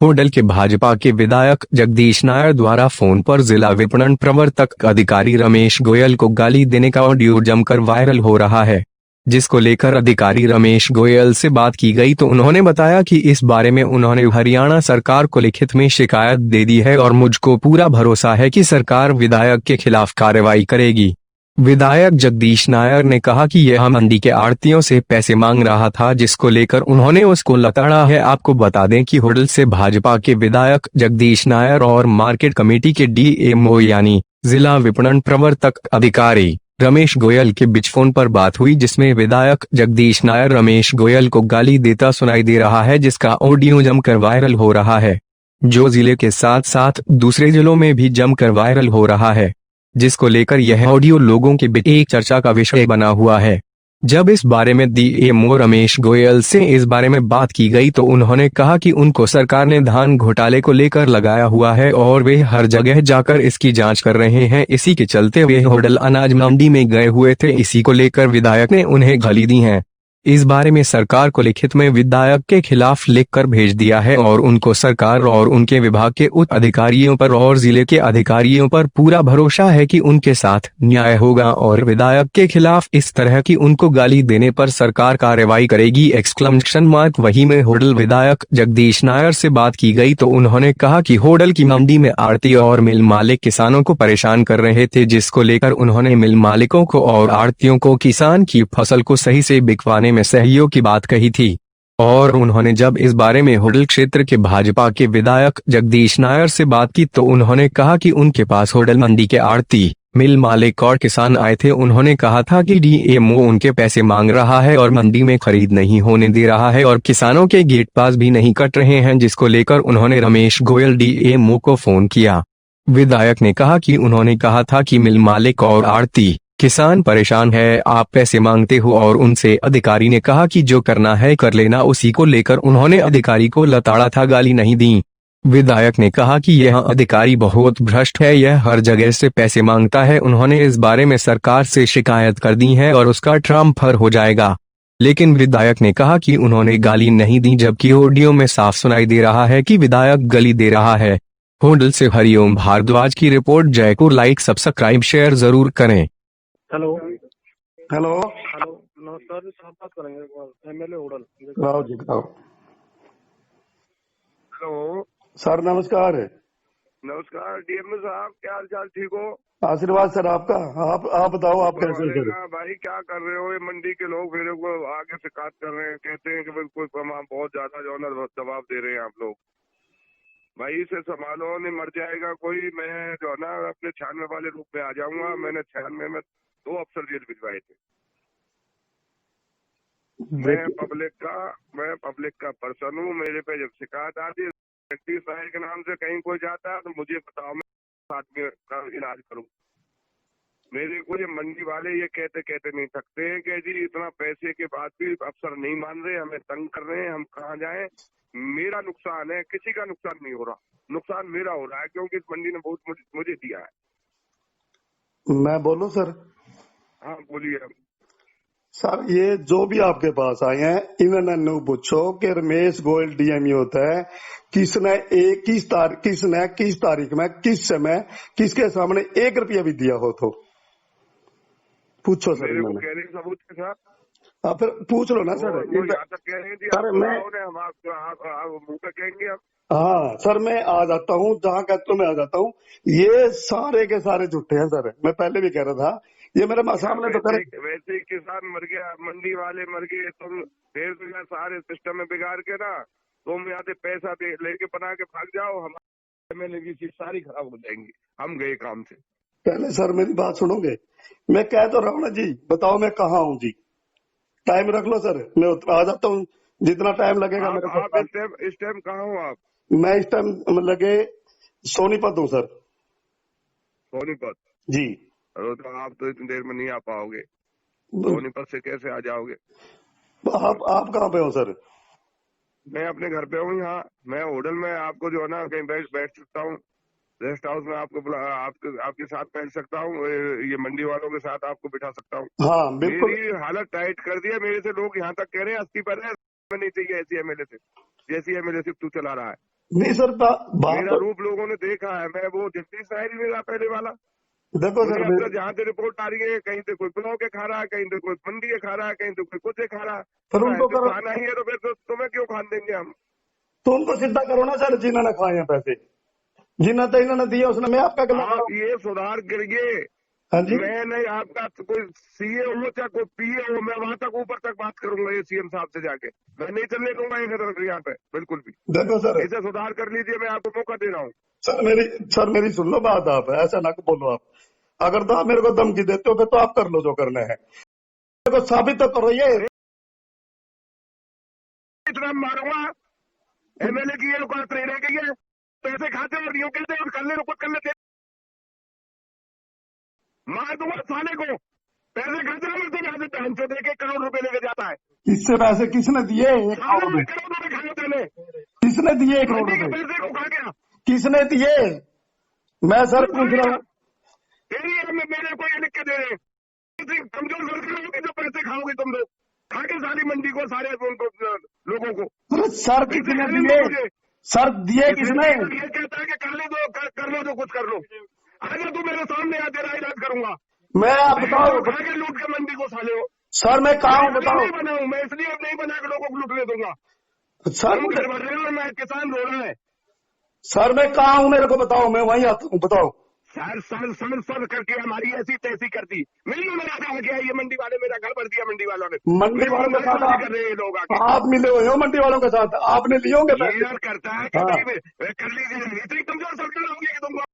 होडल के भाजपा के विधायक जगदीश नायर द्वारा फोन पर जिला विपणन प्रवर्तक अधिकारी रमेश गोयल को गाली देने का ऑडियो जमकर वायरल हो रहा है, जिसको लेकर अधिकारी रमेश गोयल से बात की गई तो उन्होंने बताया कि इस बारे में उन्होंने हरियाणा सरकार को लिखित में शिकायत दे दी है और मुझको पूरा भरोसा है कि सरकार विधायक के खिलाफ कार्रवाई करेगी। विधायक जगदीश नायर ने कहा कि यह मंडी के आढ़तियों से पैसे मांग रहा था, जिसको लेकर उन्होंने उसको लताड़ा है। आपको बता दें कि होडल से भाजपा के विधायक जगदीश नायर और मार्केट कमेटी के डीएमओ यानी जिला विपणन प्रवर्तक अधिकारी रमेश गोयल के बीच फोन पर बात हुई, जिसमें विधायक जगदीश नायर रमेश गोयल को गाली देता सुनाई दे रहा है, जिसका ऑडियो जमकर वायरल हो रहा है, जो जिले के साथ साथ दूसरे जिलों में भी जमकर वायरल हो रहा है, जिसको लेकर यह ऑडियो लोगों के बीच एक चर्चा का विषय बना हुआ है। जब इस बारे में डीएमओ रमेश गोयल से इस बारे में बात की गई तो उन्होंने कहा कि उनको सरकार ने धान घोटाले को लेकर लगाया हुआ है और वे हर जगह जाकर इसकी जांच कर रहे हैं। इसी के चलते वे होडल अनाज मंडी में गए हुए थे। इसी को लेकर विधायक ने उन्हें गाली दी है। इस बारे में सरकार को लिखित में विधायक के खिलाफ लिखकर भेज दिया है और उनको सरकार और उनके विभाग के उच्च अधिकारियों पर और जिले के अधिकारियों पर पूरा भरोसा है कि उनके साथ न्याय होगा और विधायक के खिलाफ इस तरह की उनको गाली देने पर सरकार कार्रवाई करेगी। वही में होडल विधायक जगदीश नायर से बात की गई तो उन्होंने कहा कि होडल की मंडी में आढ़ती और मिल मालिक किसानों को परेशान कर रहे थे, जिसको लेकर उन्होंने मिल मालिकों को और आढ़तियों को किसान की फसल को सही से बिकवाने में सहयोग की बात कही थी। और उन्होंने जब इस बारे में होडल क्षेत्र के भाजपा के विधायक जगदीश नायर से बात की तो उन्होंने कहा कि उनके पास होडल मंडी के आढ़ती, मिल मालिक और किसान आए थे। उन्होंने कहा था कि डीएमओ उनके पैसे मांग रहा है और मंडी में खरीद नहीं होने दे रहा है और किसानों के गेट पास भी नहीं कट रहे हैं, जिसको लेकर उन्होंने रमेश गोयल डीएमओ को फोन किया। विधायक ने कहा कि उन्होंने कहा था कि मिल मालिक और आढ़ती किसान परेशान है, आप पैसे मांगते हो और उनसे। अधिकारी ने कहा कि जो करना है कर लेना। उसी को लेकर उन्होंने अधिकारी को लताड़ा था, गाली नहीं दी। विधायक ने कहा कि यह अधिकारी बहुत भ्रष्ट है, यह हर जगह से पैसे मांगता है। उन्होंने इस बारे में सरकार से शिकायत कर दी है और उसका ट्रांसफर हो जाएगा। लेकिन विधायक ने कहा कि उन्होंने गाली नहीं दी, जबकि ऑडियो में साफ सुनाई दे रहा है कि विधायक गाली दे रहा है। होडल से हरिओम भारद्वाज की report. Jaipur like subscribe share जरूर करें। हेलो हेलो हेलो नमस्कार, साहब बात करेंगे एमएलए होडल। राव जी बताओ। हेलो सर नमस्कार। नमस्कार डीएमओ साहब, क्या हाल चाल? ठीक हो? आशीर्वाद सर आपका। आप बताओ आप कैसे हो सर? भाई क्या कर रहे हो? ये मंडी के लोग मेरे को आगे शिकायत कर रहे हैं, कहते हैं कि भाई कोई बहुत ज्यादा जो है ना दबाव दे रहे हैं आप लोग। भाई इसे संभालो, नहीं मर जाएगा कोई। मैं जो है ना अपने 96 वाले रूप में आ जाऊंगा। मैंने 96 में 2 अफसर जेल भिजवाए थे। मैं पब्लिक का पर्सन हूँ। मेरे पे जब शिकायत आती है साहिल के नाम से कहीं कोई जाता है तो मुझे बताओ, मैं आदमी का इलाज करूँ। मेरे को ये मंडी वाले ये कहते नहीं सकते हैं कि जी इतना पैसे के बाद भी अफसर नहीं मान रहे, हमें तंग कर रहे हैं, हम कहाँ जाएं। मेरा नुकसान है, किसी का नुकसान नहीं हो रहा। नुकसान मेरा हो रहा है क्योंकि इस मंडी ने बहुत मुझे दिया है। मैं बोलूं सर? हाँ बोलिए। सर ये जो भी आपके पास आए हैं इन्होंने पूछो कि रमेश गोयल डीएमओ होता है, किसने किस तारीख में किस समय किसके सामने 1 रुपया भी दिया हो तो पूछो सर। मेरे को कह रहे सबूत के साथ आप फिर पूछ लो ना सर। सर मैं हम मुंह पे कहेंगे आप। हाँ सर मैं आ जाता हूँ, जहाँ कहते हो मैं आ जाता हूँ। ये सारे के सारे झूठे हैं सर। मैं पहले भी कह रहा था, ये मेरे सामने तो कर। वैसे ही किसान मर गया, मंडी वाले मर गए, तुम फिर सारे सिस्टम में बिगाड़ के ना तुम यहाँ से पैसा दे लेके बना के भाग जाओ, हमारे एमएलए की चीज सारी खराब हो जाएंगी। हम गए काम से। पहले सर मेरी बात सुनोगे? मैं कह तो रहा हूँ ना जी, बताओ मैं कहाँ हूँ जी। टाइम रख लो सर, मैं आ जाता हूँ जितना टाइम लगेगा मेरे को। आप इस टाइम कहाँ हो आप? मैं इस टाइम लगे सोनीपत हूँ सर। सोनीपत जी। तो आप तो इतनी देर में नहीं आ पाओगे। सोनीपत से कैसे आ जाओगे? आप कहाँ पे हो सर? मैं अपने घर पे हूँ यहाँ। मैं होटल में आपको जो है ना कहीं बैठ सकता हूँ, रेस्ट हाउस में आपको आपके साथ बैठ सकता हूँ, ये मंडी वालों के साथ आपको बिठा सकता हूँ। हाँ बिल्कुल। मेरी हालत टाइट कर दी है। मेरे से लोग यहाँ तक कह रहे हैं 80 पर नहीं चाहिए ऐसी एमएलए से, जैसी एमएलए सिर्फ तू चला रहा है। नहीं सर बात मेरा रूप लोगों ने देखा है, मैं वो जगदीश नायर ही मेरा पहले वाला। देखो सर मुझे जहाँ से रिपोर्ट आ रही है, कहीं से कोई पुलाव के खा रहा है, कहीं से कोई मंडी के खा रहा है, कहीं से कोई कुछ खा रहा है। फिर उनको तो करो, खाना ही है तो फिर तो तुम्हें क्यों खान देंगे हम? तो उनको सीधा करो ना सर, जिन्होंने खाए हैं पैसे, जिन्हें तो इन्होंने दिए उसने, मैं आपका गला आप ये सुधार करिए। हाँ जी मैं नहीं, आपका कोई सीए हो चाहे कोई पीए हो, मैं वहां तक ऊपर तक बात करूंगा ये सीएम साहब से जाके। मैं नहीं चलने दूंगा यहाँ पे बिल्कुल भी। देखो सर, इसे सुधार कर लीजिए, मैं आपको मौका दे रहा हूँ। सर मेरी सुन लो बात, आप ऐसा ना बोलो। आप अगर तो आप मेरे को धमकी देते हो फिर तो आप कर लो जो करना है, मेरे को साबित तो करो। ये इतना मारूंगा, एमएलए की ये औकात रह गई है, पैसे खाते और यूं कहते और कर ले रुपट कर लेते, मार दूंगा साले को। पैसे खाते हैं तो यहाँ से ढांचो दे के 1 करोड़ रुपए लेके जाता है। किससे पैसे किसने दिए? 1 करोड़ रुपए 1 करोड़ रुपए खाए पहले, किसने दिए? 1 करोड़ मंडी के रुपए पैसे को खा गया। किसने दिए? मैं सर पूछ रहा हूँ। तेरी मेरे को ये लिख के दे रहे हैं, कमजोर सरकार होगी जो पैसे खाओगे तुम लोग, खा के सारी मंडी को, सारे लोगों को। अरे सर किसने दिए? सर दिए किसने? ये कहता है कि कर लो जो कर लो, जो कुछ कर लो। आगे तू मेरे सामने आ, तेरा इलाज करूंगा मैं, आप बताओ खा के लूट के मंडी को साले हो। सर, मैं कहा हूँ बताओ। नहीं बना हूँ मैं, इसलिए अब नहीं बना के लोगों को लूटने दूंगा। सर हम घर बढ़ रहे हैं और मैं किसान रो रहा है। सर मैं कहा हूँ, मेरे को बताओ, मैं वहीं आता हूँ, बताओ। सर करके हमारी ऐसी तैसी कर दी। मिली मेरा घर गया, ये मंडी वाले मेरा घर भर दिया मंडी वालों ने। मंडी वालों के साथ कर रहे हैं लोग आके। आप मिले हुए हो मंडी वालों के साथ, आपने लिए होंगे पैसे। ये करता है हाँ। कर लीजिए, इतनी कमजोर सरकार होगी कि तुमको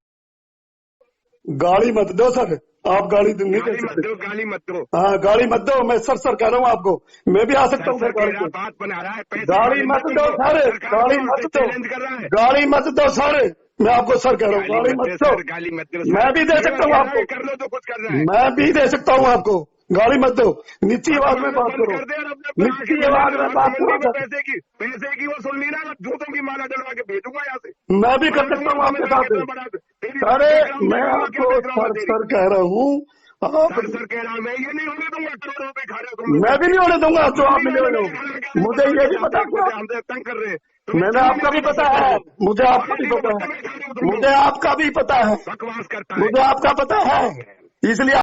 गाली मत दो सर, आप गाली नहीं दे सकते। गाली मत दो। हाँ गाली मत दो, मैं सर कह रहा हूँ आपको, मैं भी आ सकता हूँ सरकार को। बात बना रहा है, गाली मत दो सर, गाली मत दो, कर रहा है। गाली मत दो सर, मैं आपको सर कह रहा हूँ, गाली मत दो। गाली मत दो, मैं भी दे सकता हूँ आपको, कर लो जो कुछ कर रहा है। मैं भी दे सकता हूँ आपको, गाली मत दो। नीची आवाज में बात करो, नीची आवाज में बात करो। पैसे की वो सुन ली ना, जूतों की माला डलवा के भेजूंगा यहाँ से। मैं भी कर सकता हूँ आपके साथ। अरे मैं आपको सर कह रहा हूँ, सर कह रहा हूँ, मैं ये नहीं होने दूंगा। करोड़ों रुपए खा रहे हो तुम। मैं भी नहीं होने दूंगा जो आप मिले हुए हो। मुझे ये भी पता है, हमसे तंग कर रहे हैं। मैंने आपका भी पता है, मुझे आपका भी पता है, मुझे आपका भी पता है, बकवास करता है। मुझे आपका पता है, इसलिए